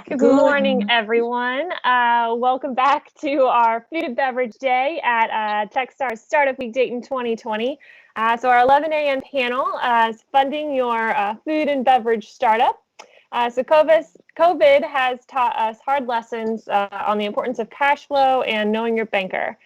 Good morning, everyone. Welcome back to our Food and Beverage Day at Techstars Startup Week Dayton 2020. So our 11 a.m. panel is funding your food and beverage startup. So COVID has taught us hard lessons on the importance of cash flow and knowing your banker.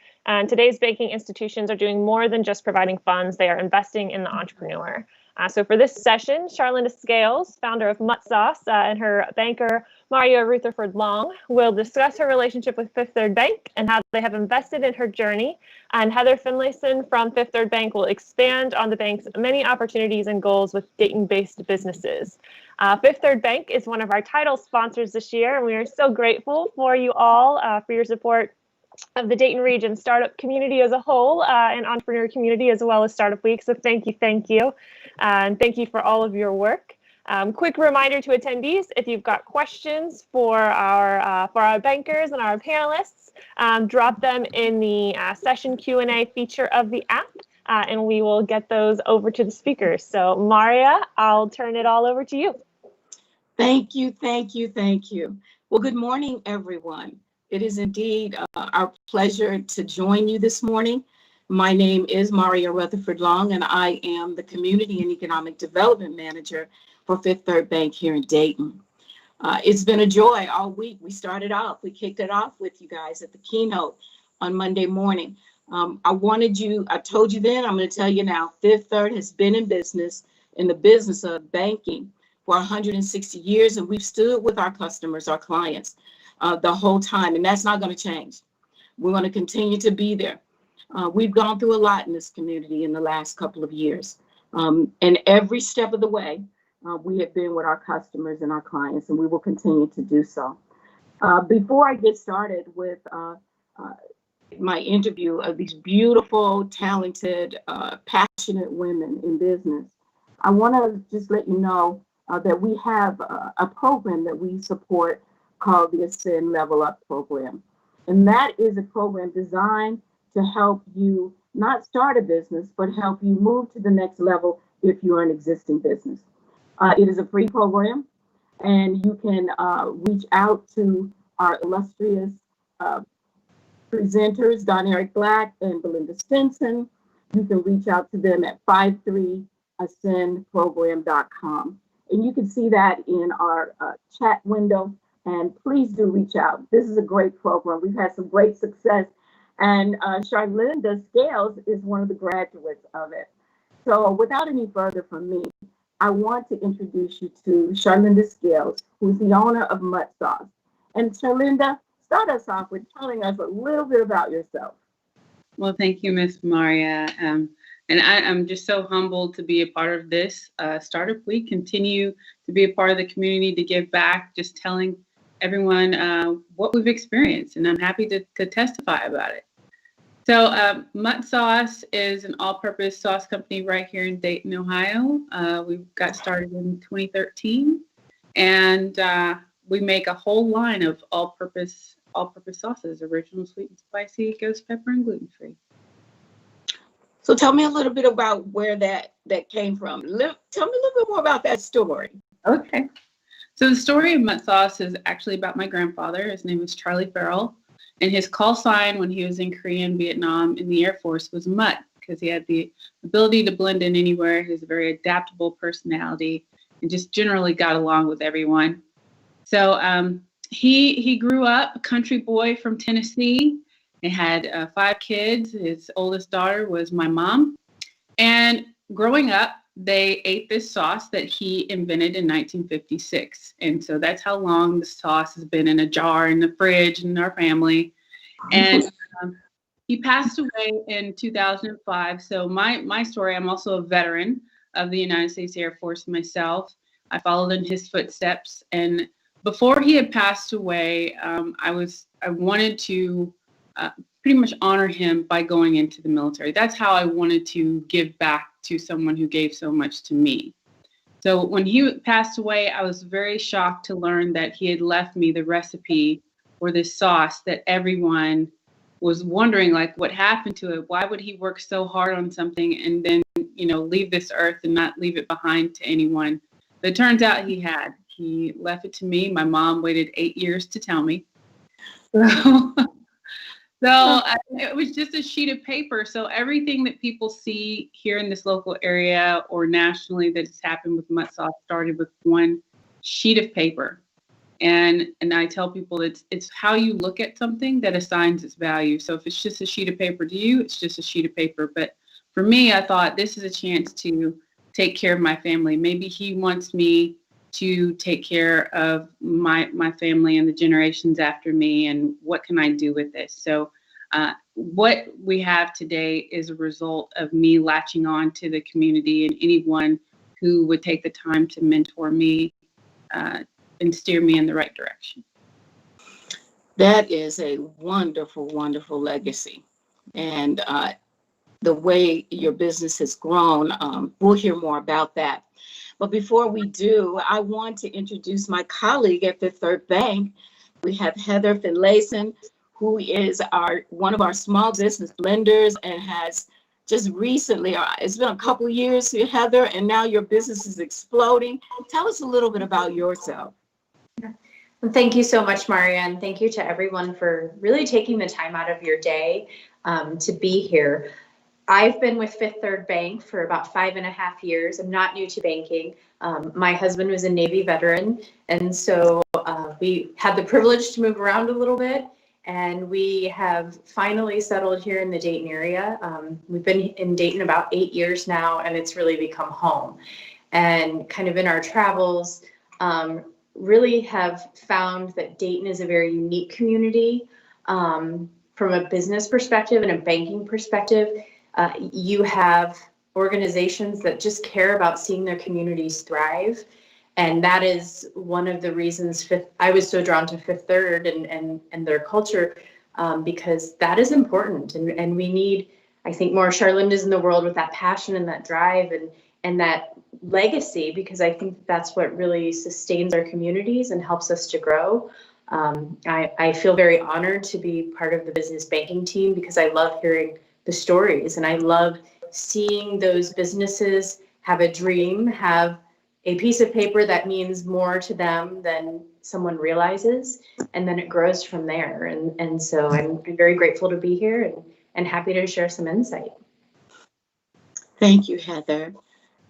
Today's banking institutions are doing more than just providing funds. They are investing in the entrepreneur. So for this session, Charlynda Scales, founder of Mutt, and her banker, Maria Rutherford Long, will discuss her relationship with Fifth Third Bank and how they have invested in her journey. And Heather Finlayson from Fifth Third Bank will expand on the bank's many opportunities and goals with Dayton-based businesses. Fifth Third Bank is one of our title sponsors this year, and we are so grateful for you all for your support of the Dayton region startup community as a whole and entrepreneur community as well as Startup Week. So thank you. And thank you for all of your work. Quick reminder to attendees, if you've got questions for our bankers and our panelists, drop them in the session Q&A feature of the app, and we will get those over to the speakers. So Maria, I'll turn it all over to you. Thank you. Well, good morning, everyone. It is indeed our pleasure to join you this morning. My name is Maria Rutherford Long, and I am the Community and Economic Development Manager for Fifth Third Bank here in Dayton. It's been a joy all week. We kicked it off with you guys at the keynote on Monday morning. I told you then, I'm going to tell you now, Fifth Third has been in the business of banking for 160 years, and we've stood with our customers, our clients, the whole time, and that's not going to change. We're going to continue to be there. We've gone through a lot in this community in the last couple of years, and every step of the way, we have been with our customers and our clients, and we will continue to do so. Before I get started with my interview of these beautiful, talented, passionate women in business, I want to just let you know that we have a program that we support called the Ascend Level Up program. And that is a program designed to help you not start a business, but help you move to the next level if you're an existing business. It is a free program, and you can reach out to our illustrious presenters, Don Eric Black and Belinda Stinson. You can reach out to them at 53ascendprogram.com. And you can see that in our chat window. And please do reach out. This is a great program. We've had some great success. And Charlynda Scales is one of the graduates of it. So without any further from me, I want to introduce you to Charlynda Scales, who's the owner of Mutt. And Charlynda, start us off with telling us a little bit about yourself. Well, thank you, Miss Maria. And I'm just so humbled to be a part of this Startup Week, continue to be a part of the community, to give back, just telling everyone what we've experienced, and I'm happy to testify about it. So Mutt Sauce is an all-purpose sauce company right here in Dayton, Ohio. We got started in 2013, and we make a whole line of all-purpose sauces: original, sweet and spicy, ghost pepper, and gluten-free. So tell me a little bit about where that came from. Tell me a little bit more about that story. Okay. So the story of Mutt Sauce is actually about my grandfather. His name is Charlie Farrell, and his call sign when he was in Korea and Vietnam in the Air Force was Mutt, because he had the ability to blend in anywhere. He was a very adaptable personality and just generally got along with everyone. So he grew up a country boy from Tennessee. He had 5 kids. His oldest daughter was my mom. And growing up, they ate this sauce that he invented in 1956. And so that's how long the sauce has been in a jar in the fridge in our family. And he passed away in 2005. So my story, I'm also a veteran of the United States Air Force myself. I followed in his footsteps. And before he had passed away, I wanted to pretty much honor him by going into the military. That's how I wanted to give back to someone who gave so much to me. So when he passed away, I was very shocked to learn that he had left me the recipe for this sauce that everyone was wondering, like, what happened to it? Why would he work so hard on something and then, leave this earth and not leave it behind to anyone? But it turns out he had. He left it to me. My mom waited 8 years to tell me. So, it was just a sheet of paper. So everything that people see here in this local area or nationally that has happened with Mutt sauce started with one sheet of paper. And I tell people it's how you look at something that assigns its value. So if it's just a sheet of paper to you, it's just a sheet of paper. But for me, I thought this is a chance to take care of my family. Maybe he wants me to take care of my family and the generations after me, and what can I do with this? So what we have today is a result of me latching on to the community and anyone who would take the time to mentor me and steer me in the right direction. That is a wonderful, wonderful legacy. And the way your business has grown, we'll hear more about that. But before we do, I want to introduce my colleague at Fifth Third Bank. We have Heather Finlayson, who is one of our small business lenders and has just recently, it's been a couple of years, Heather, and now your business is exploding. Tell us a little bit about yourself. Well, thank you so much, Maria, and thank you to everyone for really taking the time out of your day to be here. I've been with Fifth Third Bank for about 5.5 years. I'm not new to banking. My husband was a Navy veteran, and so we had the privilege to move around a little bit, and we have finally settled here in the Dayton area. We've been in Dayton about 8 years now, and it's really become home. And kind of in our travels, really have found that Dayton is a very unique community from a business perspective and a banking perspective. You have organizations that just care about seeing their communities thrive. And that is one of the reasons I was so drawn to Fifth Third and their culture, because that is important. And we need, I think, more Charlyndas in the world with that passion and that drive and that legacy, because I think that's what really sustains our communities and helps us to grow. I feel very honored to be part of the business banking team because I love hearing the stories, and I love seeing those businesses have a dream, have a piece of paper that means more to them than someone realizes, and then it grows from there. And so I'm very grateful to be here and happy to share some insight. Thank you, Heather.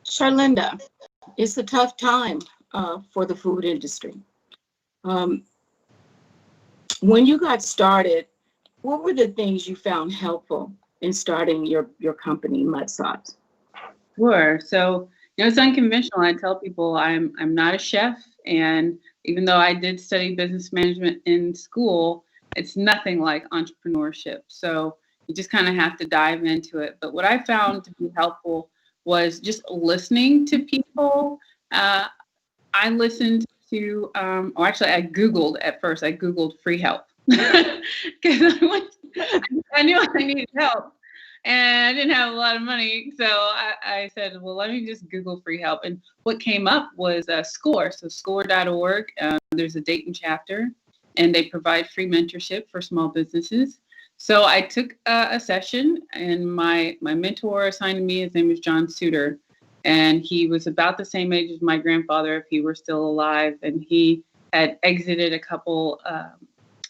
Charlynda, it's a tough time for the food industry. When you got started, what were the things you found helpful in starting your company, Mutt Sauce? Sure. So, it's unconventional. I tell people I'm not a chef, and even though I did study business management in school, it's nothing like entrepreneurship. So you just kind of have to dive into it. But what I found to be helpful was just listening to people. I listened to, actually I Googled at first. I Googled free help because I knew I needed help. And I didn't have a lot of money, so I said, well, let me just Google free help. And what came up was SCORE, so score.org. There's a Dayton chapter, and they provide free mentorship for small businesses. So I took a session, and my mentor assigned me, his name was John Suter, and he was about the same age as my grandfather if he were still alive, and he had exited a couple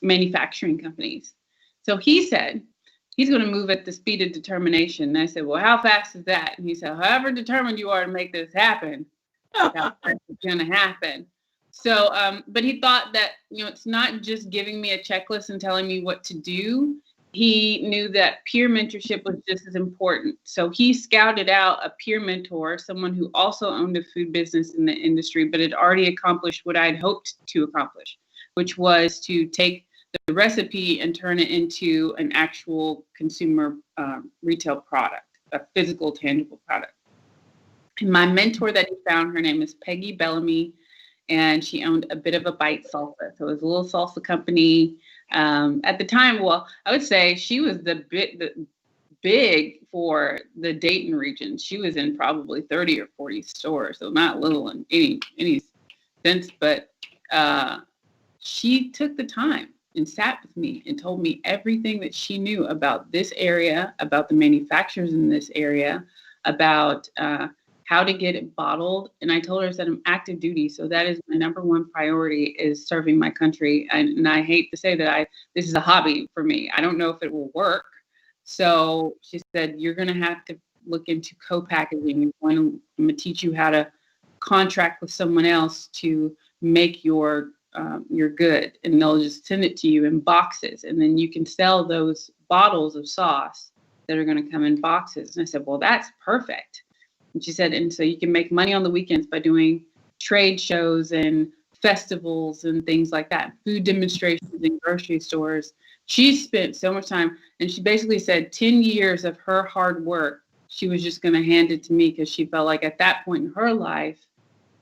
manufacturing companies. So he said, he's going to move at the speed of determination. And I said, well, how fast is that? And he said, however determined you are to make this happen, that's going to happen. So, but he thought that, it's not just giving me a checklist and telling me what to do. He knew that peer mentorship was just as important. So he scouted out a peer mentor, someone who also owned a food business in the industry, but had already accomplished what I had hoped to accomplish, which was to take the recipe and turn it into an actual consumer retail product, a physical, tangible product. And my mentor that he found, her name is Peggy Bellamy, and she owned a Bit of a Bite salsa. So it was a little salsa company. At the time, well, I would say she was the big for the Dayton region. She was in probably 30 or 40 stores, so not little in any sense, but she took the time and sat with me and told me everything that she knew about this area, about the manufacturers in this area, about how to get it bottled. And I told her, I said, I'm active duty. So that is my number one priority, is serving my country. And I hate to say that this is a hobby for me. I don't know if it will work. So she said, you're going to have to look into co-packaging. I'm going to teach you how to contract with someone else to make your good, and they'll just send it to you in boxes. And then you can sell those bottles of sauce that are going to come in boxes. And I said, well, that's perfect. And she said, and so you can make money on the weekends by doing trade shows and festivals and things like that, food demonstrations in grocery stores. She spent so much time, and she basically said 10 years of her hard work, she was just going to hand it to me, because she felt like at that point in her life,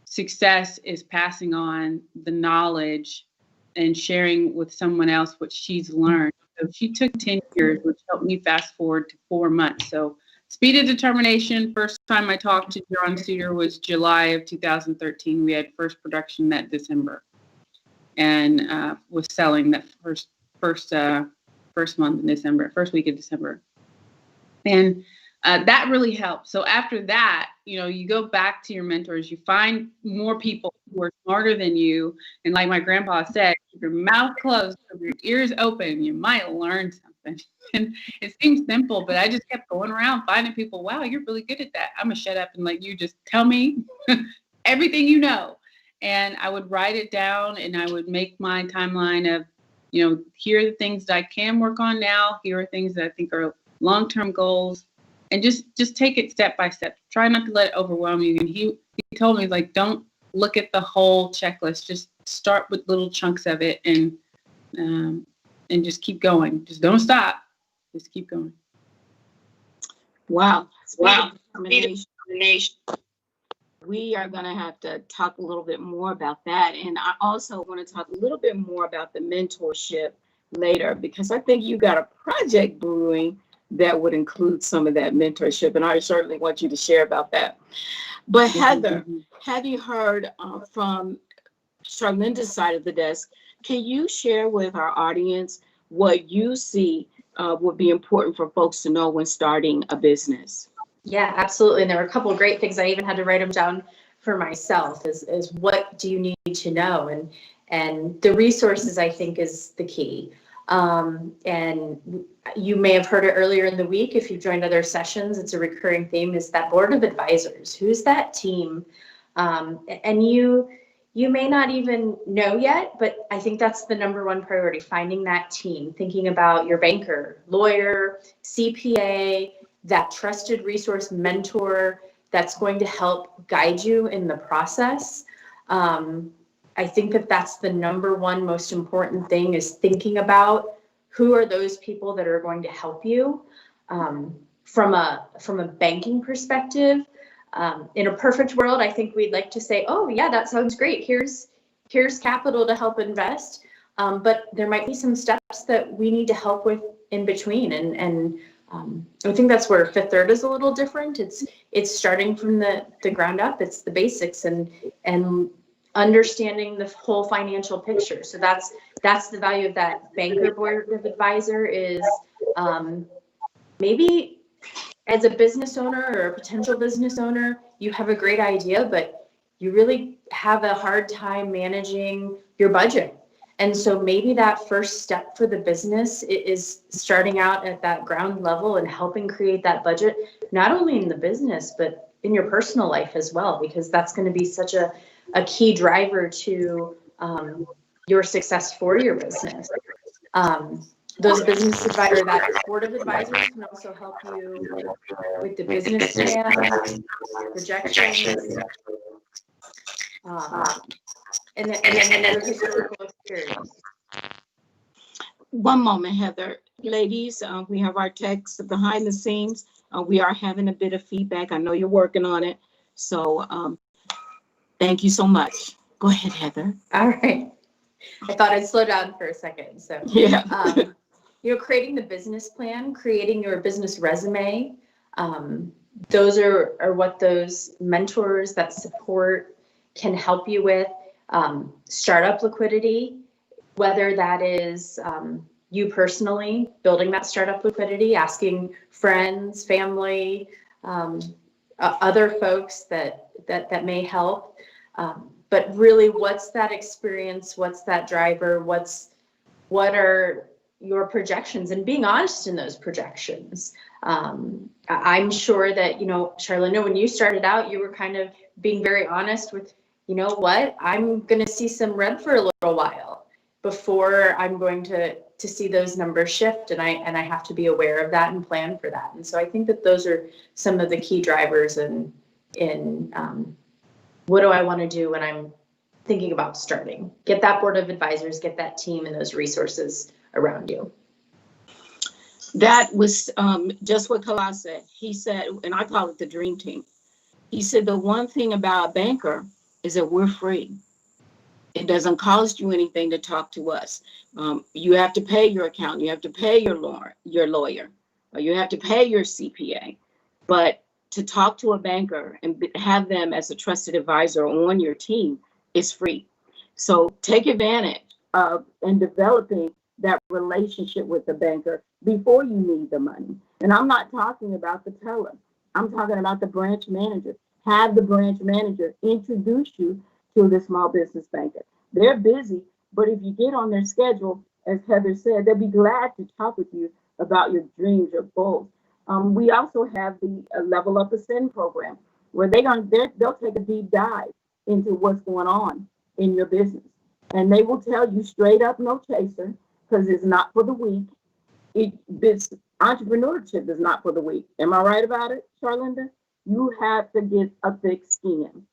success is passing on the knowledge and sharing with someone else what she's learned. So she took 10 years, which helped me fast forward to 4 months. So speed of determination. First time I talked to John Suter was July of 2013. We had first production that December, and was selling that first month in December, first week of December. And that really helped. So after that, you go back to your mentors, you find more people who are smarter than you. And like my grandpa said, keep your mouth closed, keep your ears open, you might learn something. And it seems simple, but I just kept going around finding people, wow, you're really good at that. I'm gonna shut up and let you just tell me everything you know. And I would write it down, and I would make my timeline of, here are the things that I can work on now. Here are things that I think are long-term goals. And just take it step by step. Try not to let it overwhelm you. And he told me, like, don't look at the whole checklist. Just start with little chunks of it, and just keep going. Just don't stop. Just keep going. Wow. Determination. We are going to have to talk a little bit more about that. And I also want to talk a little bit more about the mentorship later, because I think you got a project brewing that would include some of that mentorship. And I certainly want you to share about that. But Heather, have you heard from Charlynda's side of the desk? Can you share with our audience what you see would be important for folks to know when starting a business? Yeah, absolutely. And there were a couple of great things. I even had to write them down for myself, is what do you need to know? And the resources, I think, is the key. And you may have heard it earlier in the week. If you've joined other sessions, it's a recurring theme, is that board of advisors. Who's that team? And you may not even know yet, but I think that's the number one priority, finding that team, thinking about your banker, lawyer, CPA, that trusted resource mentor that's going to help guide you in the process. I think that's the number one most important thing, is thinking about who are those people that are going to help you from a banking perspective. In a perfect world, I think we'd like to say, oh yeah, that sounds great. Here's capital to help invest. But there might be some steps that we need to help with in between. And I think that's where Fifth Third is a little different. It's starting from the ground up. It's the basics and understanding the whole financial picture. So that's the value of that banker board of advisor, is maybe as a business owner or a potential business owner, you have a great idea, but you really have a hard time managing your budget. And so maybe that first step for the business is starting out at that ground level and helping create that budget, not only in the business, but in your personal life as well, because that's going to be such a key driver to your success for your business. Those business advisors, that board of advisors, can also help you with the business plan, projections, and then your historical experience. One moment, Heather. Ladies, we have our text behind the scenes. We are having a bit of feedback. I know you're working on it. So thank you so much. Go ahead, Heather. All right. I thought I'd slow down for a second. So yeah. Creating the business plan, creating your business resume. Those are what those mentors, that support, can help you with. Startup liquidity, whether that is you personally building that startup liquidity, asking friends, family, other folks that may help. But really, what's that experience? What's that driver? What are your projections, and being honest in those projections? I'm sure that, Charlynda, when you started out, you were kind of being very honest with, I'm going to see some red for a little while before I'm going to see those numbers shift, and I have to be aware of that and plan for that. And so I think that those are some of the key drivers in what do I want to do when I'm thinking about starting. Get that board of advisors, get that team and those resources around you. That was just what Kala said. He said, and I call it the dream team. He said the one thing about a banker is that we're free. It doesn't cost you anything to talk to us. You have to pay your accountant, you have to pay your lawyer, or you have to pay your CPA. But to talk to a banker and have them as a trusted advisor on your team is free. So take advantage of and developing that relationship with the banker before you need the money. And I'm not talking about the teller. I'm talking about the branch manager. Have the branch manager introduce you to the small business banker. They're busy, but if you get on their schedule, as Heather said, they'll be glad to talk with you about your dreams, your goals. We also have the Level Up Ascend program, where they'll take a deep dive into what's going on in your business. And they will tell you straight up, no chaser, because it's not for the weak. This entrepreneurship is not for the weak. Am I right about it, Charlynda? You have to get a thick skin.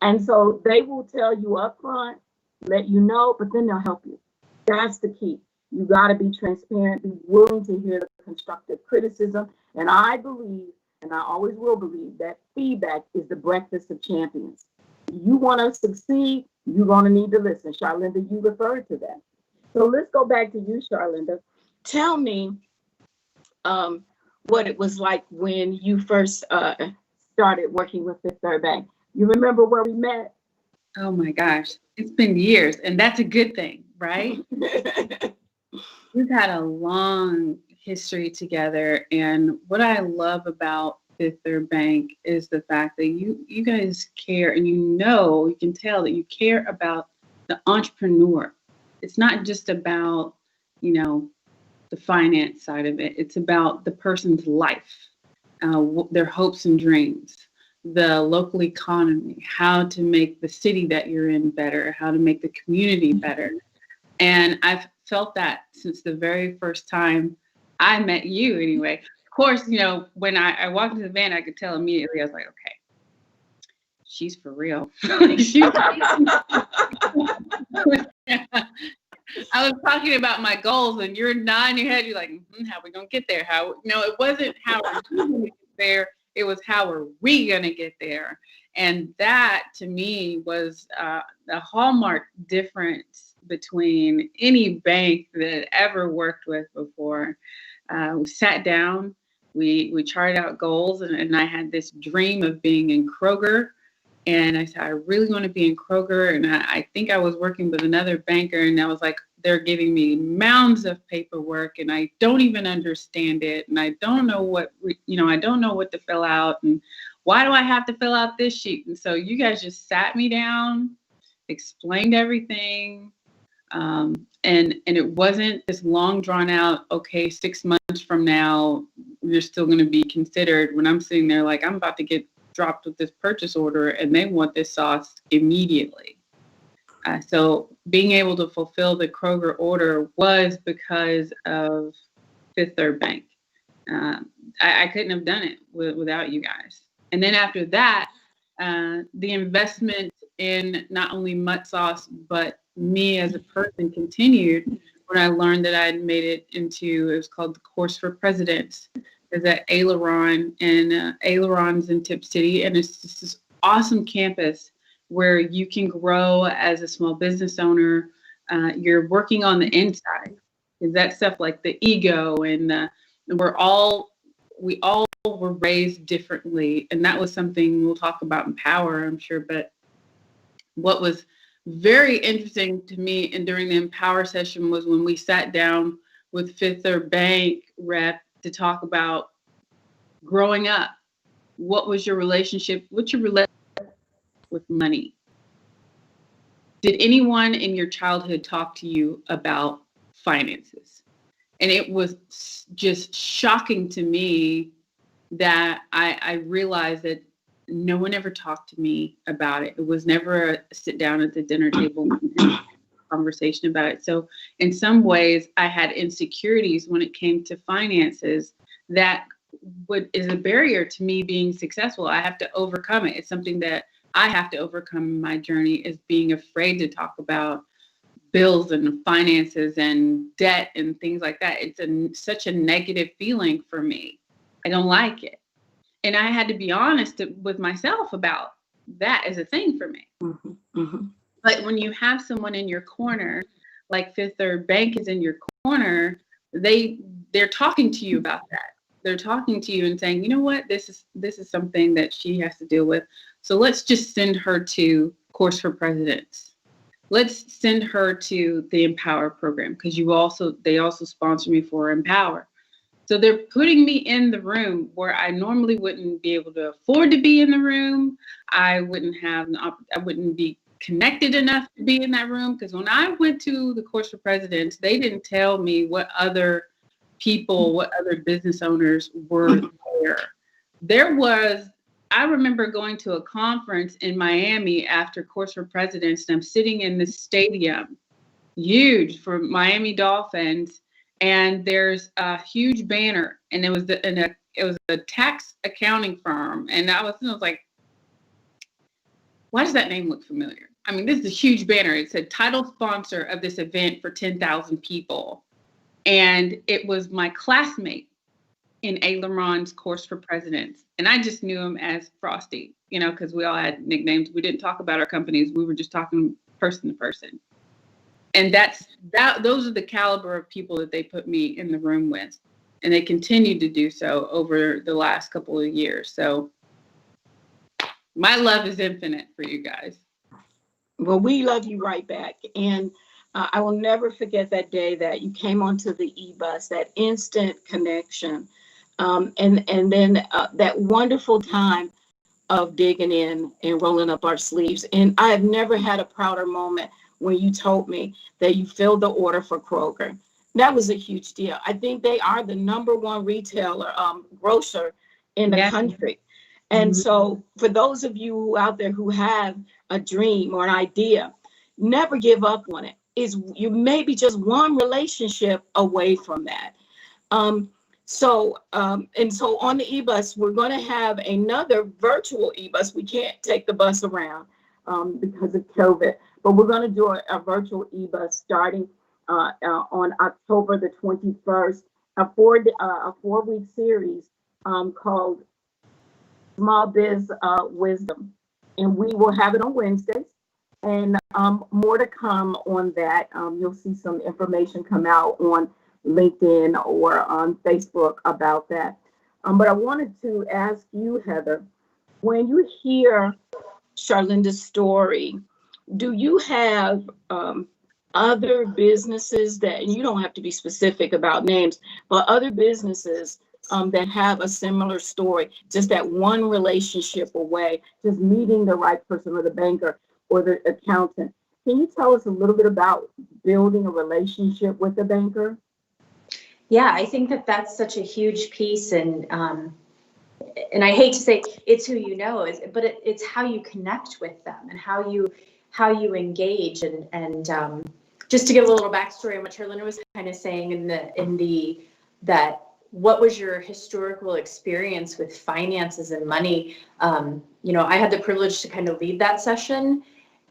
And so they will tell you up front, let you know, but then they'll help you. That's the key. You got to be transparent, be willing to hear the constructive criticism. And I believe, and I always will believe, that feedback is the breakfast of champions. You want to succeed, you're going to need to listen. Charlynda, you referred to that. So let's go back to you, Charlynda. Tell me what it was like when you first started working with Fifth Third Bank. You remember where we met? Oh my gosh, it's been years, and that's a good thing, right? We've had a long history together, and what I love about Fifth Third Bank is the fact that you guys care, and you can tell that you care about the entrepreneur. It's not just about, the finance side of it. It's about the person's life, their hopes and dreams, the local economy, how to make the city that you're in better, how to make the community better. And I've felt that since the very first time I met you anyway. Of course, when I walked into the van, I could tell immediately, I was like, okay, she's for real. I was talking about my goals, and you're nodding your head. You're like, how are we going to get there? It wasn't how are we going to get there. It was how are we going to get there? And that, to me, was the hallmark difference between any bank that I ever worked with before. We sat down, we charted out goals, and I had this dream of being in Kroger. And I said, I really want to be in Kroger. And I think I was working with another banker, and I was like, they're giving me mounds of paperwork, and I don't even understand it. And I don't know what to fill out. And why do I have to fill out this sheet? And so you guys just sat me down, explained everything. And it wasn't this long drawn out, okay, 6 months from now, you're still going to be considered. When I'm sitting there, like, I'm about to get dropped with this purchase order, and they want this sauce immediately. So being able to fulfill the Kroger order was because of Fifth Third Bank. I couldn't have done it without you guys. And then after that, the investment in not only Mutt sauce, but me as a person continued when I learned that I had made it was called the Course for Presidents. Is at Aileron, and Aileron's in Tip City, and it's just this awesome campus where you can grow as a small business owner. You're working on the inside, is that stuff like the ego, and we all were raised differently, and that was something we'll talk about in Power, I'm sure. But what was very interesting to me, and during the Empower session, was when we sat down with Fifth Third Bank rep to talk about growing up. what's your relationship with money? Did anyone in your childhood talk to you about finances? And it was just shocking to me that I realized that no one ever talked to me about it. It was never a sit down at the dinner table and conversation about it. So in some ways, I had insecurities when it came to finances that is a barrier to me being successful. I have to overcome it. It's something that I have to overcome in my journey, is being afraid to talk about bills and finances and debt and things like that. It's such a negative feeling for me. I don't like it. And I had to be honest with myself about that as a thing for me. Mm-hmm. Mm-hmm. But when you have someone in your corner, like Fifth Third Bank is in your corner, they're talking to you about that. They're talking to you and saying, you know what, this is something that she has to deal with. So let's just send her to Course for Presidents. Let's send her to the Empower program, because they also sponsor me for Empower. So they're putting me in the room where I normally wouldn't be able to afford to be in the room. I wouldn't be connected enough to be in that room, because when I went to the Course for Presidents, they didn't tell me what other business owners were there. I remember going to a conference in Miami after Course for Presidents, and I'm sitting in this stadium, huge, for Miami Dolphins, and there's a huge banner, and it was a tax accounting firm, and I was like, why does that name look familiar? I mean, this is a huge banner. It said title sponsor of this event for 10,000 people. And it was my classmate in A. Laron's Course for Presidents. And I just knew him as Frosty, because we all had nicknames. We didn't talk about our companies. We were just talking person to person. And those are the caliber of people that they put me in the room with. And they continued to do so over the last couple of years. So my love is infinite for you guys. Well, we love you right back. And I will never forget that day that you came onto the e-bus, that instant connection. And then that wonderful time of digging in and rolling up our sleeves. And I have never had a prouder moment when you told me that you filled the order for Kroger. That was a huge deal. I think they are the #1 retailer, grocer in the country. And so for those of you out there who have a dream or an idea, never give up on it. You may be just one relationship away from that. So on the e-bus, we're going to have another virtual e-bus. We can't take the bus around because of COVID, but we're going to do a virtual e-bus starting on October the 21st, a 4-week series called Small Biz Wisdom. And we will have it on Wednesdays. And more to come on that. You'll see some information come out on LinkedIn or on Facebook about that. But I wanted to ask you, Heather, when you hear Charlynda's story, do you have other businesses that, and you don't have to be specific about names, but other businesses that have a similar story, just that one relationship away, just meeting the right person, or the banker or the accountant? Can you tell us a little bit about building a relationship with the banker? Yeah, I think that that's such a huge piece, and I hate to say it's who you know, but it's how you connect with them and how you engage, and just to give a little backstory on what Charlynda was kind of saying that what was your historical experience with finances and money? I had the privilege to kind of lead that session,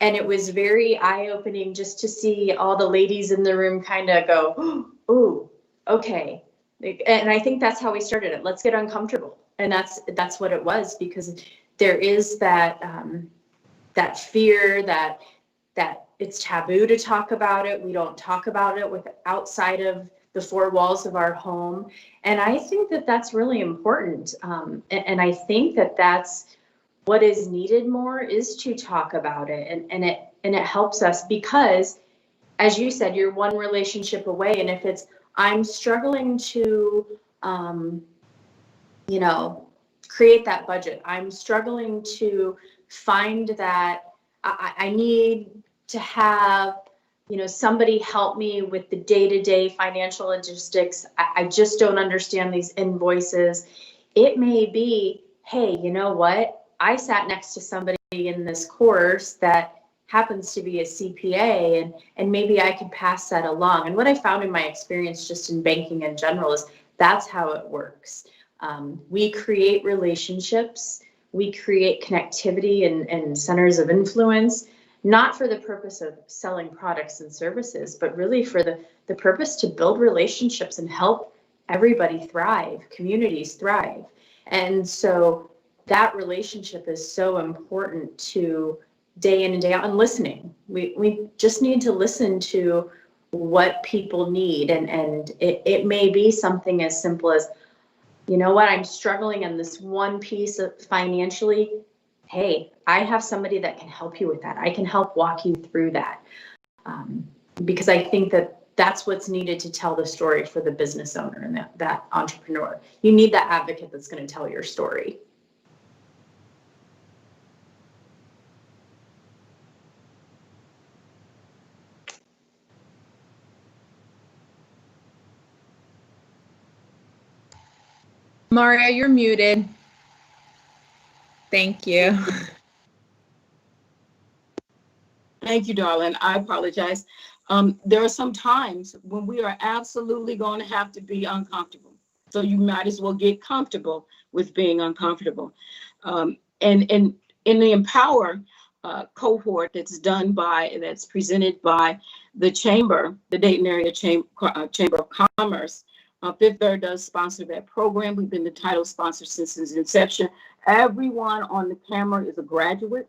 and it was very eye-opening just to see all the ladies in the room kind of go, oh, okay. And I think that's how we started it. Let's get uncomfortable. And that's what it was, because there is that fear that it's taboo to talk about it. We don't talk about it outside of the 4 walls of our home. And I think that that's really important. And I think that that's what is needed more, is to talk about it. And it helps us, because, as you said, you're one relationship away. And if I'm struggling to, create that budget. I'm struggling to find that I need to have, somebody help me with the day-to-day financial logistics. I just don't understand these invoices. It may be, hey, you know what? I sat next to somebody in this course that happens to be a CPA, and maybe I could pass that along. And what I found in my experience just in banking in general is that's how it works. We create relationships, we create connectivity and centers of influence, not for the purpose of selling products and services, but really for the purpose to build relationships and help everybody thrive, communities thrive. And so that relationship is so important to day in and day out, and listening. We just need to listen to what people need. And it may be something as simple as, you know what, I'm struggling in this one piece of financially. Hey, I have somebody that can help you with that. I can help walk you through that. Because I think that that's what's needed to tell the story for the business owner and that entrepreneur. You need that advocate that's going to tell your story. Maria, you're muted. Thank you. Thank you, darling. I apologize. There are some times when we are absolutely going to have to be uncomfortable. So you might as well get comfortable with being uncomfortable. And in the Empower cohort that's presented by the Chamber, the Dayton Area Chamber of Commerce, Fifth Third does sponsor that program. We've been the title sponsor since its inception. Everyone on the camera is a graduate.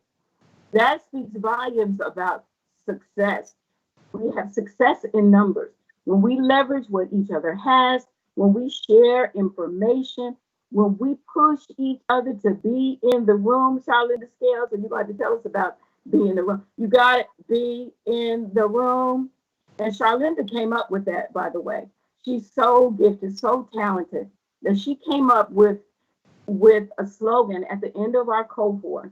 That speaks volumes about success. We have success in numbers. When we leverage what each other has, when we share information, when we push each other to be in the room. Charlynda Scales, and you're going to tell us about being in the room. You got to be in the room. And Charlynda came up with that, by the way. She's so gifted, so talented, that she came up with a slogan at the end of our cohort,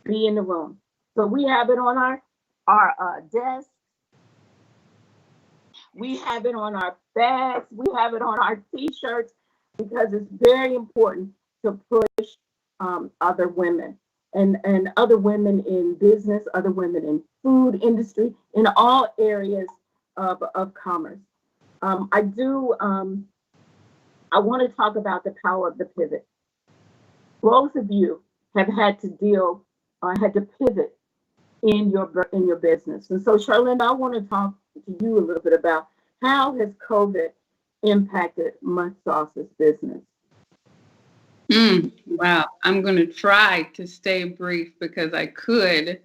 be in the room. So we have it on our desk. We have it on our bags. We have it on our t-shirts, because it's very important to push other women and other women in business, other women in food industry, in all areas of commerce. I want to talk about the power of the pivot. Both of you have had to pivot in your business. And so, Charlynda, I want to talk to you a little bit about how has COVID impacted Mutt Sauce's business? Wow, I'm going to try to stay brief because I could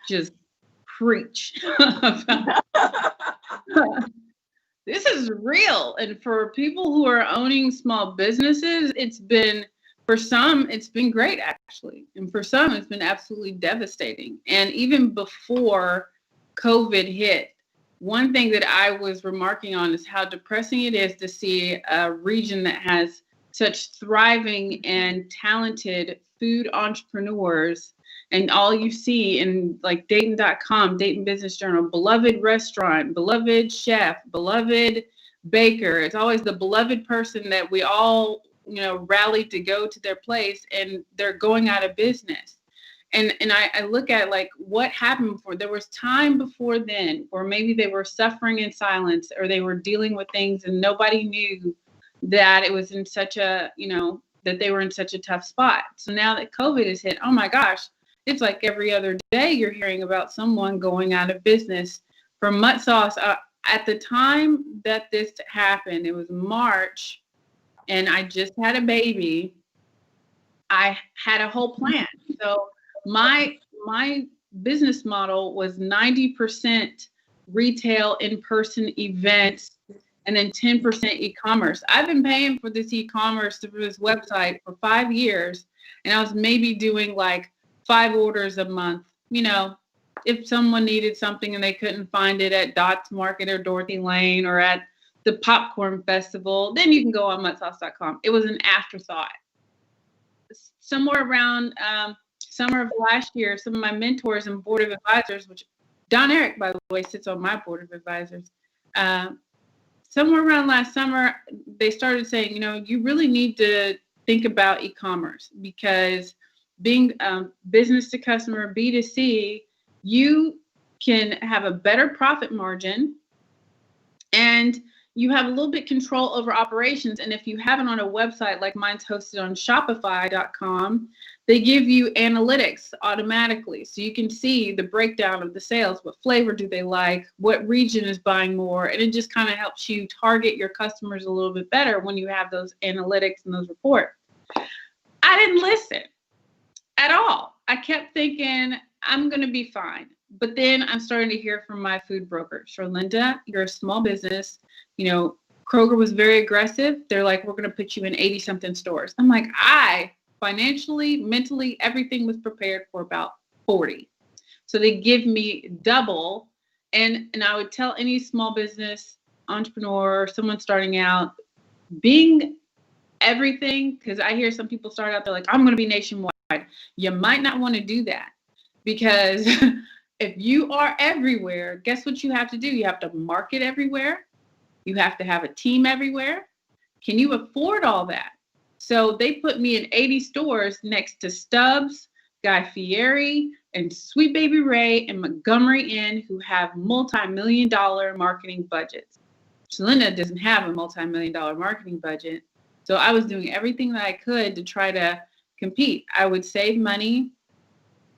just preach about this is real. And for people who are owning small businesses, for some, it's been great, actually. And for some, it's been absolutely devastating. And even before COVID hit, one thing that I was remarking on is how depressing it is to see a region that has such thriving and talented food entrepreneurs, and all you see in like Dayton.com, Dayton Business Journal, beloved restaurant, beloved chef, beloved baker. It's always the beloved person that we all, rally to go to their place, and they're going out of business. And I look at like what happened before. There was time before then, or maybe they were suffering in silence, or they were dealing with things and nobody knew that it was in such a, that they were in such a tough spot. So now that COVID has hit, oh my gosh, it's like every other day you're hearing about someone going out of business. For Mutt Sauce, at the time that this happened, it was March, and I just had a baby. I had a whole plan. So my business model was 90% retail in-person events and then 10% e-commerce. I've been paying for this e-commerce through this website for 5 years, and I was maybe doing like 5 orders a month. If someone needed something and they couldn't find it at Dots Market or Dorothy Lane or at the Popcorn Festival, then you can go on muttsauce.com. It was an afterthought. somewhere around summer of last year, some of my mentors and board of advisors, which Don Eric, by the way, sits on my board of advisors. Somewhere around last summer, they started saying, you really need to think about e-commerce, because being business to customer, B2C, you can have a better profit margin, and you have a little bit control over operations. And if you have it on a website like mine's hosted on Shopify.com, they give you analytics automatically. So you can see the breakdown of the sales. What flavor do they like? What region is buying more? And it just kind of helps you target your customers a little bit better when you have those analytics and those reports. I didn't listen at all. I kept thinking, I'm going to be fine. But then I'm starting to hear from my food broker, Charlynda, you're a small business. Kroger was very aggressive. They're like, we're going to put you in 80 something stores. I'm like, financially, mentally, everything was prepared for about 40. So they give me double. And I would tell any small business entrepreneur, someone starting out, being everything, because I hear some people start out, they're like, I'm going to be nationwide. You might not want to do that, because if you are everywhere, guess what you have to do? You have to market everywhere. You have to have a team everywhere. Can you afford all that? So they put me in 80 stores next to Stubbs, Guy Fieri, and Sweet Baby Ray and Montgomery Inn, who have multi-million-dollar marketing budgets. Charlynda doesn't have a multi-million-dollar marketing budget. So I was doing everything that I could to try to compete. I would save money.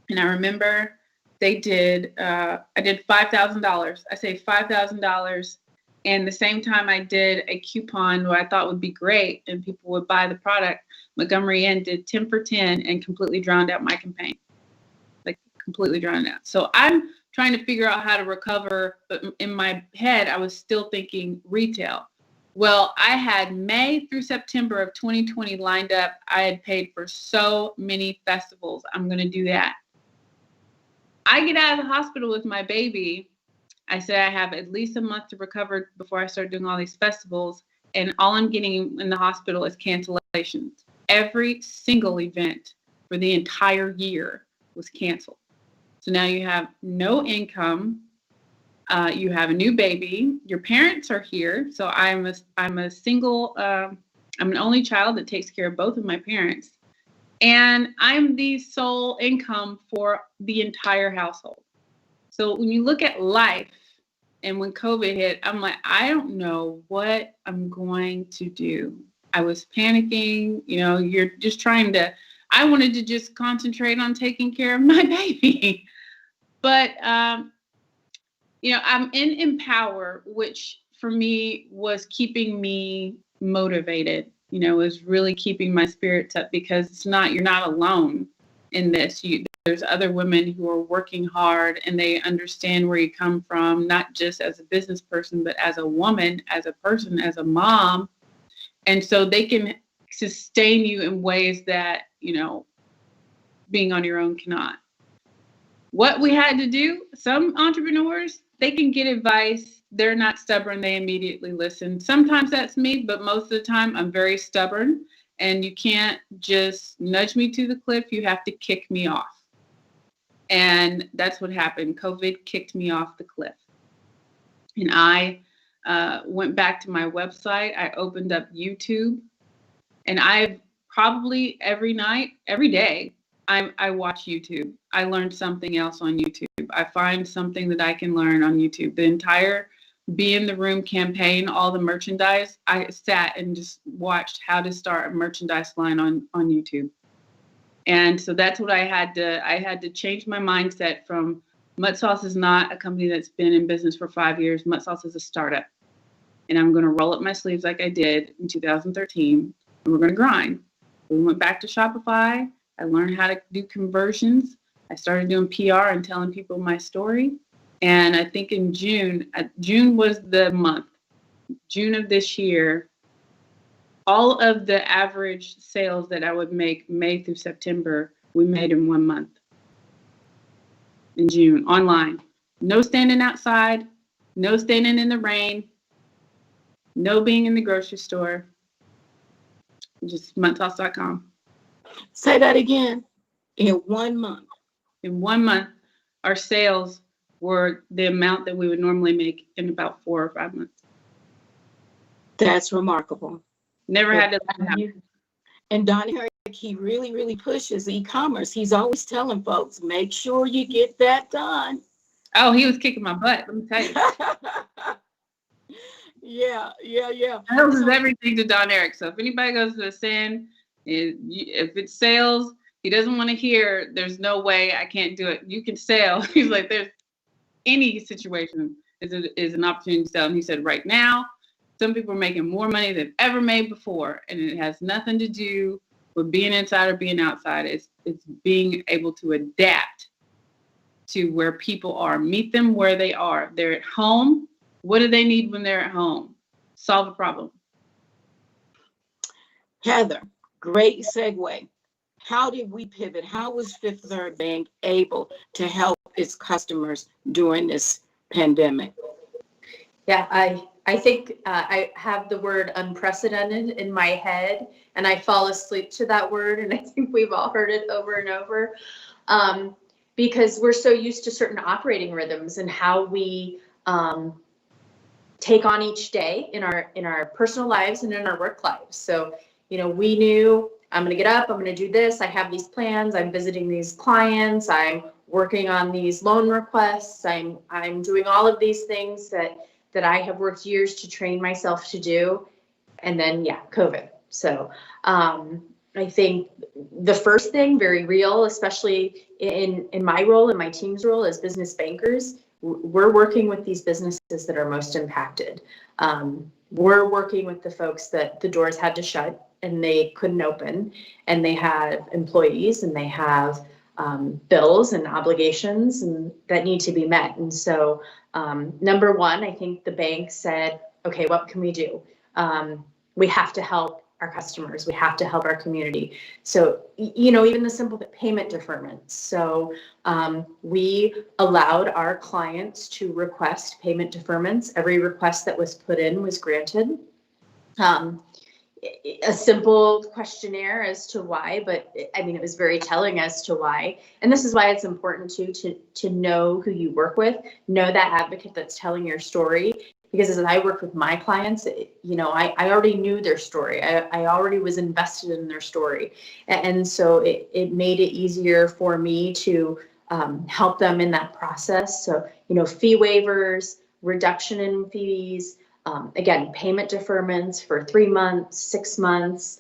And I remember I did $5,000. I saved $5,000. And the same time I did a coupon what I thought would be great and people would buy the product, Montgomery Inn did 10 for 10 and completely drowned out my campaign. Like completely drowned out. So I'm trying to figure out how to recover. But in my head, I was still thinking retail. Well, I had May through September of 2020 lined up. I had paid for so many festivals. I'm going to do that. I get out of the hospital with my baby. I said I have at least a month to recover before I start doing all these festivals. And all I'm getting in the hospital is cancellations. Every single event for the entire year was canceled. So now you have no income. You have a new baby. Your parents are here. So I'm a single, I'm an only child that takes care of both of my parents. And I'm the sole income for the entire household. So when you look at life and when COVID hit, I'm like, I don't know what I'm going to do. I was panicking, you're just I wanted to just concentrate on taking care of my baby. But, I'm in Empower, which for me was keeping me motivated, was really keeping my spirits up, because you're not alone in this. There's other women who are working hard and they understand where you come from, not just as a business person, but as a woman, as a person, as a mom. And so they can sustain you in ways that, being on your own cannot. What we had to do, some entrepreneurs, they can get advice. They're not stubborn. They immediately listen. Sometimes that's me, but most of the time I'm very stubborn, and you can't just nudge me to the cliff. You have to kick me off. And that's what happened. COVID kicked me off the cliff. And I went back to my website. I opened up YouTube, and I've probably every night, every day, I watch YouTube. I learned something else on YouTube. I find something that I can learn on YouTube. The entire Be in the Room campaign, all the merchandise, I sat and just watched how to start a merchandise line on YouTube. And so that's what I had to change my mindset from Mutt Sauce is not a company that's been in business for 5 years. Mutt Sauce is a startup. And I'm going to roll up my sleeves like I did in 2013. And we're going to grind. We went back to Shopify. I learned how to do conversions. I started doing PR and telling people my story. And I think in June was the month, June of this year, all of the average sales that I would make May through September, we made in 1 month. In June, online. No standing outside, no standing in the rain, no being in the grocery store, just muttsauce.com. Say that again. In 1 month. In 1 month, our sales were the amount that we would normally make in about 4 or 5 months. That's remarkable. Never had to let that happen. And Don Herrick, he really, really pushes e-commerce. He's always telling folks, make sure you get that done. Oh, he was kicking my butt, let me tell you. Yeah. Sales is everything to Don Herrick. So if anybody goes to Ascend, if it's sales, he doesn't want to hear, there's no way I can't do it. You can sell. He's like, there's any situation is an opportunity to sell. And he said, right now, some people are making more money than they've ever made before. And it has nothing to do with being inside or being outside. It's being able to adapt to where people are. Meet them where they are. They're at home. What do they need when they're at home? Solve a problem. Heather, great segue. How did we pivot? How was Fifth Third Bank able to help its customers during this pandemic? Yeah, I think I have the word unprecedented in my head, and I fall asleep to that word, and I think we've all heard it over and over, because we're so used to certain operating rhythms and how we take on each day in our personal lives and in our work lives. So, we knew I'm going to get up, I'm going to do this, I have these plans, I'm visiting these clients, I'm working on these loan requests, I'm doing all of these things that I have worked years to train myself to do. And then, COVID. So I think the first thing, very real, especially in my role, in my team's role as business bankers, we're working with these businesses that are most impacted. We're working with the folks that the doors had to shut and they couldn't open, and they have employees and they have bills and obligations and that need to be met. And so number one, I think the bank said, okay, what can we do? We have to help our customers. We have to help our community. So, even the simple payment deferments. So we allowed our clients to request payment deferments. Every request that was put in was granted. A simple questionnaire as to why, but it was very telling as to why. And this is why it's important to know who you work with, know that advocate that's telling your story. Because as I work with my clients, I already knew their story. I already was invested in their story. And so it made it easier for me to help them in that process. So, fee waivers, reduction in fees, again, payment deferments for 3 months, 6 months.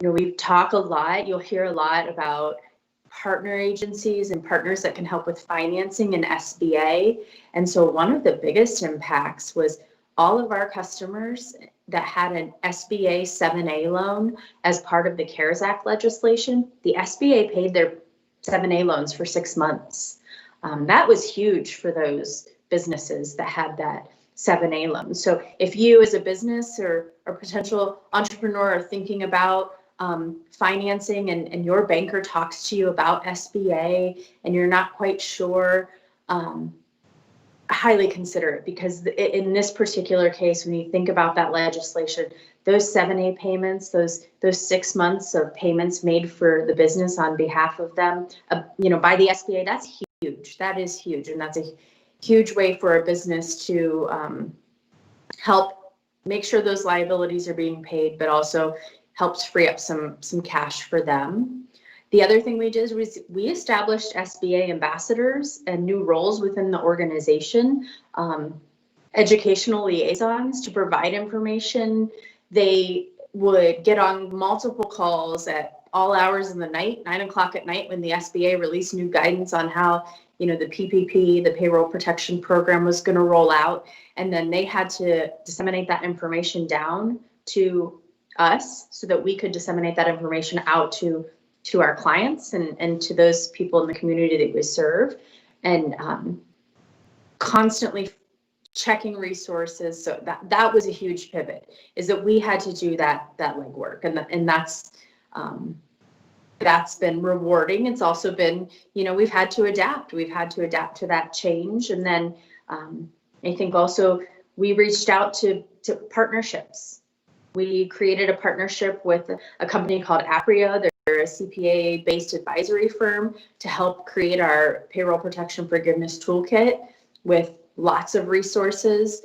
We talk a lot, you'll hear a lot about partner agencies and partners that can help with financing and SBA. And so one of the biggest impacts was all of our customers that had an SBA 7A loan as part of the CARES Act legislation. The SBA paid their 7A loans for 6 months. That was huge for those businesses that had that 7A loan. So if you as a business or potential entrepreneur are thinking about financing and your banker talks to you about SBA and you're not quite sure, highly consider it, because in this particular case, when you think about that legislation, those 7A payments, those 6 months of payments made for the business on behalf of them, by the SBA, that's huge. That is huge. And that's a huge way for a business to help make sure those liabilities are being paid, but also helps free up some cash for them. The other thing we did was we established SBA ambassadors and new roles within the organization, educational liaisons to provide information. They would get on multiple calls at all hours of the night, 9 o'clock at night, when the SBA released new guidance on how the PPP, the Payroll Protection Program, was going to roll out. And then they had to disseminate that information down to us so that we could disseminate that information out to our clients and to those people in the community that we serve, and constantly checking resources. So that was a huge pivot, is that we had to do that legwork, and that's been rewarding. It's also been, we've had to adapt. We've had to adapt to that change. And then I think also we reached out to partnerships. We created a partnership with a company called Apria. a CPA-based advisory firm to help create our payroll protection forgiveness toolkit with lots of resources.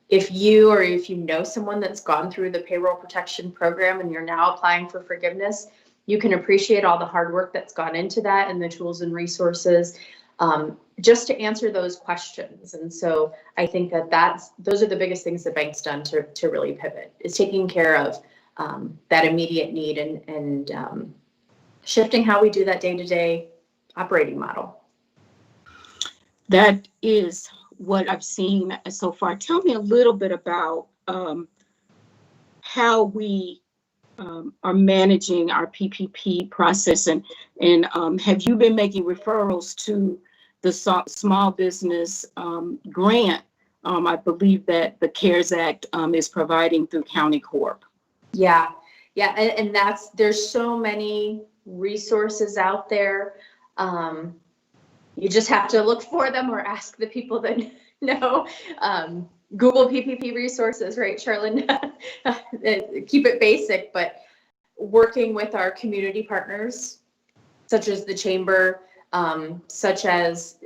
If you know someone that's gone through the payroll protection program and you're now applying for forgiveness, you can appreciate all the hard work that's gone into that and the tools and resources just to answer those questions. And so I think those are the biggest things the bank's done to really pivot, is taking care of that immediate need and shifting how we do that day-to-day operating model. That is what I've seen so far. Tell me a little bit about how we are managing our PPP process, and have you been making referrals to the small business grant? I believe that the CARES Act is providing through County Corp. Yeah, and there's so many resources out there. You just have to look for them or ask the people that know. Google PPP resources, right, Charlynda? Keep it basic, but working with our community partners, such as the Chamber, such as,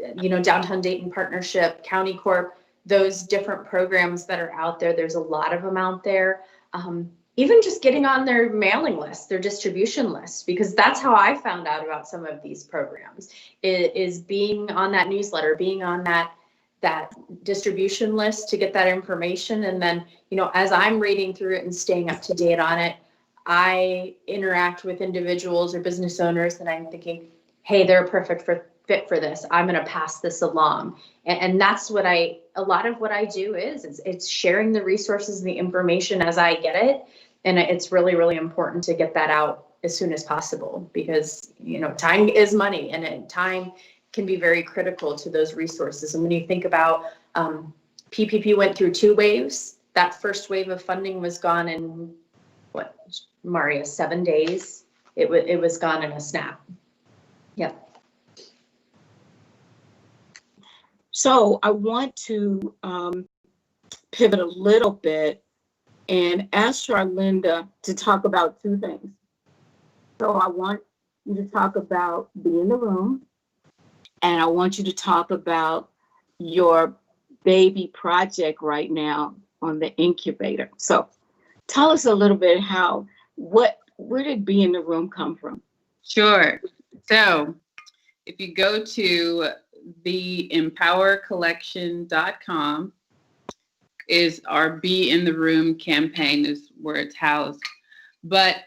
Downtown Dayton Partnership, County Corp, those different programs that are out there. There's a lot of them out there. Even just getting on their mailing list, their distribution list, because that's how I found out about some of these programs, is being on that newsletter, being on that distribution list to get that information. And then, as I'm reading through it and staying up to date on it, I interact with individuals or business owners and I'm thinking, hey, they're a perfect fit for this. I'm going to pass this along. And that's what a lot of what I do is it's sharing the resources and the information as I get it. And it's really, really important to get that out as soon as possible, because, time is money, and time can be very critical to those resources. And when you think about PPP went through 2 waves. That first wave of funding was gone in, what, Maria, 7 days? It was gone in a snap. Yep. So I want to pivot a little bit and ask Charlynda to talk about 2 things. So I want you to talk about Be in the Room, and I want you to talk about your baby project right now on the incubator. So tell us a little bit where did Be in the Room come from? Sure. So if you go to theempowercollection.com, is our Be in the Room campaign, is where it's housed. But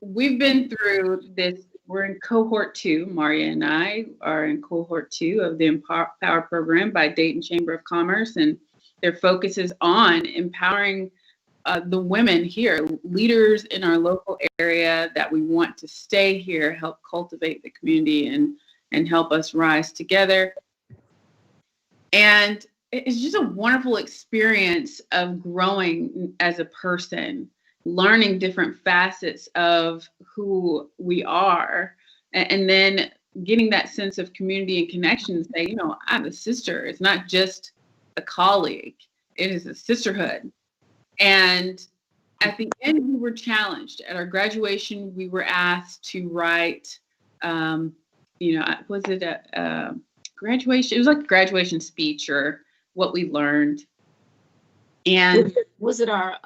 we've been through this. We're in Cohort 2. Maria and I are in Cohort 2 of the Empower program by Dayton Chamber of Commerce, and their focus is on empowering the women here, leaders in our local area that we want to stay here, help cultivate the community and help us rise together. And it's just a wonderful experience of growing as a person, learning different facets of who we are, and then getting that sense of community and connection and say, I have a sister. It's not just a colleague. It is a sisterhood. And at the end, we were challenged. At our graduation, we were asked to write, was it a graduation? It was like a graduation speech or what we learned. And was it our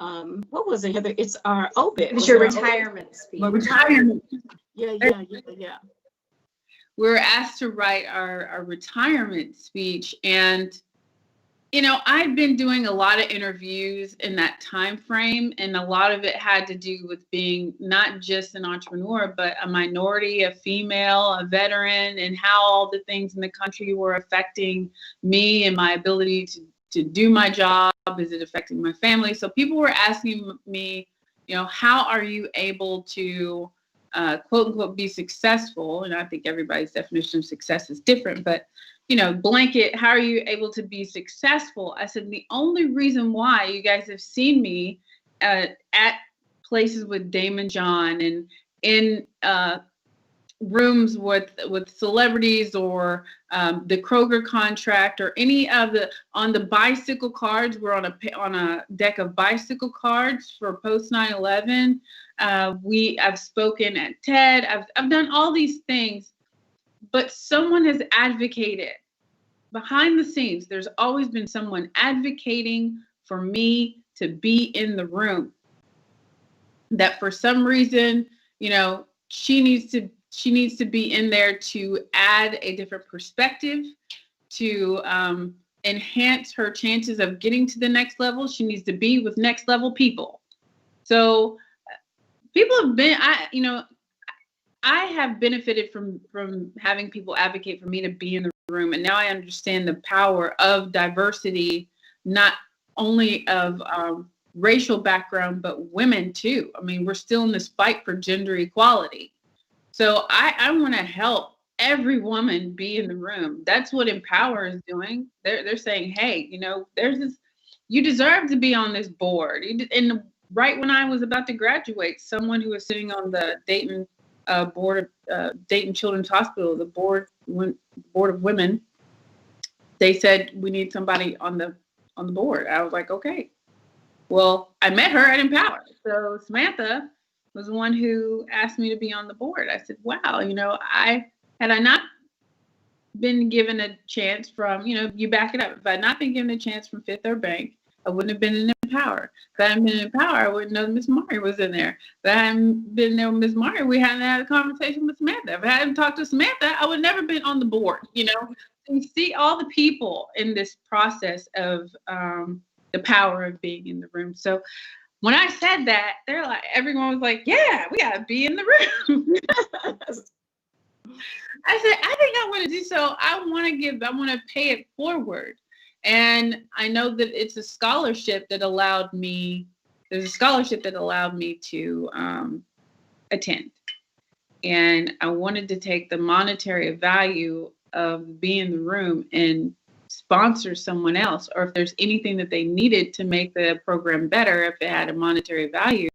what was it, Heather? It's our obit. It's your retirement speech. Retirement. Yeah. We were asked to write our retirement speech, and I'd been doing a lot of interviews in that time frame, and a lot of it had to do with being not just an entrepreneur, but a minority, a female, a veteran, and how all the things in the country were affecting me and my ability to do my job. Is it affecting my family? So people were asking me, how are you able to quote unquote be successful? And I think everybody's definition of success is different, but blanket, how are you able to be successful? I said, the only reason why you guys have seen me at places with Damon John and in rooms with celebrities or the Kroger contract or any of on the bicycle cards. We're on a deck of bicycle cards for post 9/11. I've spoken at TED. I've done all these things, but someone has advocated behind the scenes. There's always been someone advocating for me to be in the room. That for some reason, she needs to be in there to add a different perspective, to enhance her chances of getting to the next level. She needs to be with next level people. So people have been, I have benefited from having people advocate for me to be in the room. And now I understand the power of diversity, not only of racial background, but women too. I mean, we're still in this fight for gender equality. So I want to help every woman be in the room. That's what Empower is doing. They're saying, hey, there's this, you deserve to be on this board. And right when I was about to graduate, someone who was sitting on the Dayton board of Dayton Children's Hospital, the board of women, they said, we need somebody on the board. I was like, okay. Well, I met her at Empower. So Samantha was the one who asked me to be on the board. I said, wow, had I not been given a chance from, you back it up. If I had not been given a chance from Fifth Third Bank, I wouldn't have been in Empower. If I hadn't been in Empower, I wouldn't know Miss Mari was in there. If I hadn't been there with Miss Mari, we hadn't had a conversation with Samantha. If I hadn't talked to Samantha, I would have never been on the board, So you see all the people in this process of the power of being in the room. So when I said that, everyone was like, yeah, we got to be in the room. I said, I think I want to do so. I want to pay it forward. And I know that there's a scholarship that allowed me to attend. And I wanted to take the monetary value of being in the room and sponsor someone else, or if there's anything that they needed to make the program better, if it had a monetary value,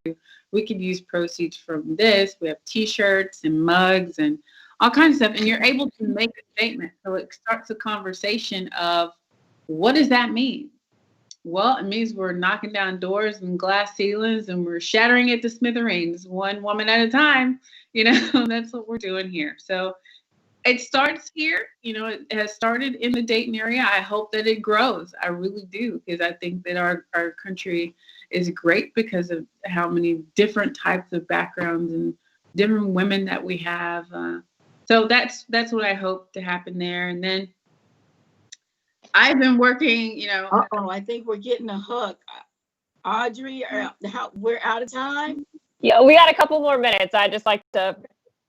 we could use proceeds from this. We have t-shirts and mugs and all kinds of stuff, and you're able to make a statement. So it starts a conversation of, what does that mean? Well, it means we're knocking down doors and glass ceilings and we're shattering it to smithereens, one woman at a time. That's what we're doing here. So it starts here, it has started in the Dayton area. I hope that it grows. I really do, because I think that our country is great because of how many different types of backgrounds and different women that we have. So that's what I hope to happen there. And then I've been working, I think we're getting a hook. Audrey, we're out of time. Yeah, we got a couple more minutes. I'd just like to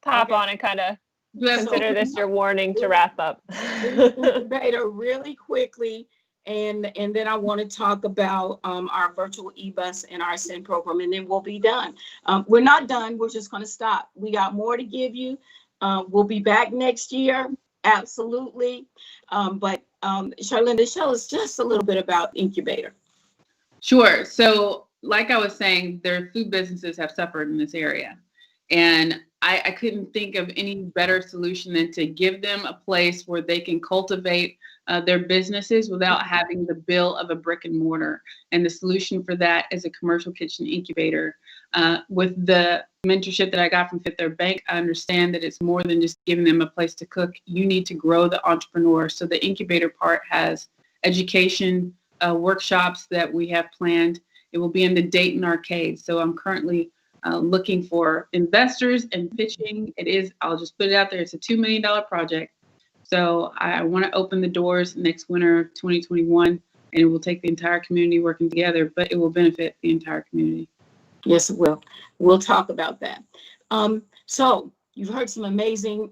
pop on and kind of consider this your warning to wrap up. Incubator really quickly, and then I want to talk about our virtual e-bus and our SEND program, and then we'll be done. We're not done. We're just going to stop. We got more to give you. We'll be back next year. Absolutely. But Charlynda, tell us just a little bit about Incubator. Sure. So like I was saying, their food businesses have suffered in this area. And I couldn't think of any better solution than to give them a place where they can cultivate their businesses without having the bill of a brick and mortar. And the solution for that is a commercial kitchen incubator. With the mentorship that I got from Fifth Third Bank, I understand that it's more than just giving them a place to cook. You need to grow the entrepreneur. So the incubator part has education workshops that we have planned. It will be in the Dayton Arcade. So I'm currently looking for investors and pitching. I'll just put it out there, it's a $2 million project. So I want to open the doors next winter of 2021, and it will take the entire community working together, but it will benefit the entire community. Yes, it will. We'll talk about that. So you've heard some amazing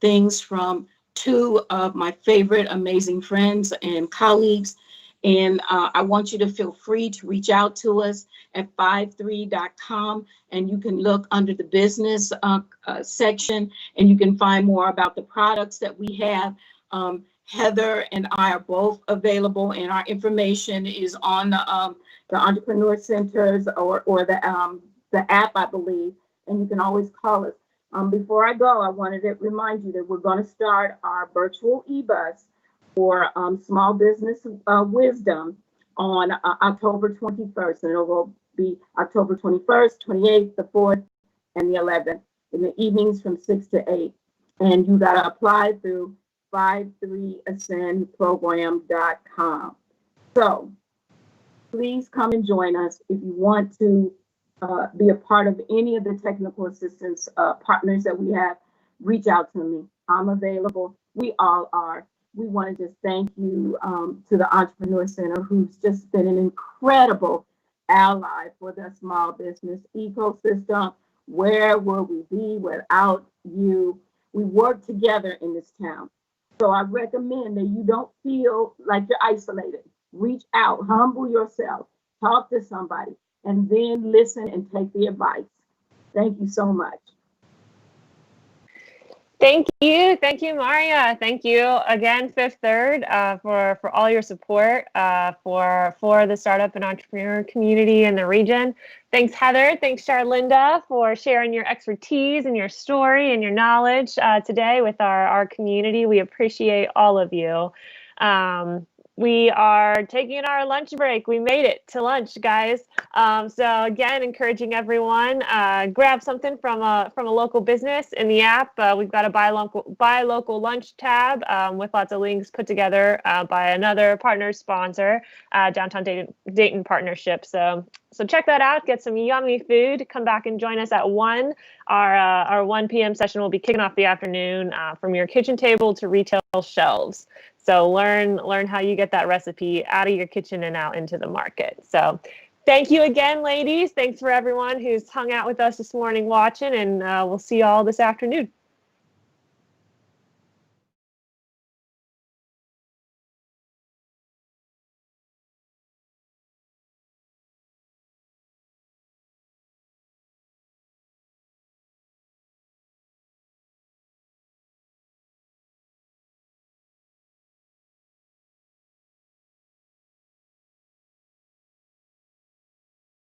things from two of my favorite amazing friends and colleagues. And I want you to feel free to reach out to us at 53.com, and you can look under the business section, and you can find more about the products that we have. Heather and I are both available, and our information is on the Entrepreneur Centers or the app, I believe, and you can always call us. Before I go, I wanted to remind you that we're going to start our virtual e-bus for small business wisdom on October 21st, and it will be October 21st, 28th, the 4th, and the 11th in the evenings from 6 to 8. And you got to apply through 53ascendprogram.com. So please come and join us. If you want to be a part of any of the technical assistance partners that we have, reach out to me. I'm available. We all are. We want to just thank you to the Entrepreneur Center, who's just been an incredible ally for the small business ecosystem. Where will we be without you? We work together in this town. So I recommend that you don't feel like you're isolated. Reach out, humble yourself, talk to somebody, and then listen and take the advice. Thank you so much. Thank you, Maria. Thank you again, Fifth Third, for all your support for the startup and entrepreneur community in the region. Thanks, Heather. Thanks, Charlynda, for sharing your expertise and your story and your knowledge today with our community. We appreciate all of you. We are taking our lunch break. We made it to lunch, guys. So again, encouraging everyone, grab something from a local business in the app. We've got a buy local lunch tab with lots of links put together by another partner sponsor, Downtown Dayton Partnership. So check that out. Get some yummy food. Come back and join us at 1. Our 1 p.m. session will be kicking off the afternoon from your kitchen table to retail shelves. So learn how you get that recipe out of your kitchen and out into the market. So thank you again, ladies. Thanks for everyone who's hung out with us this morning watching, and we'll see you all this afternoon.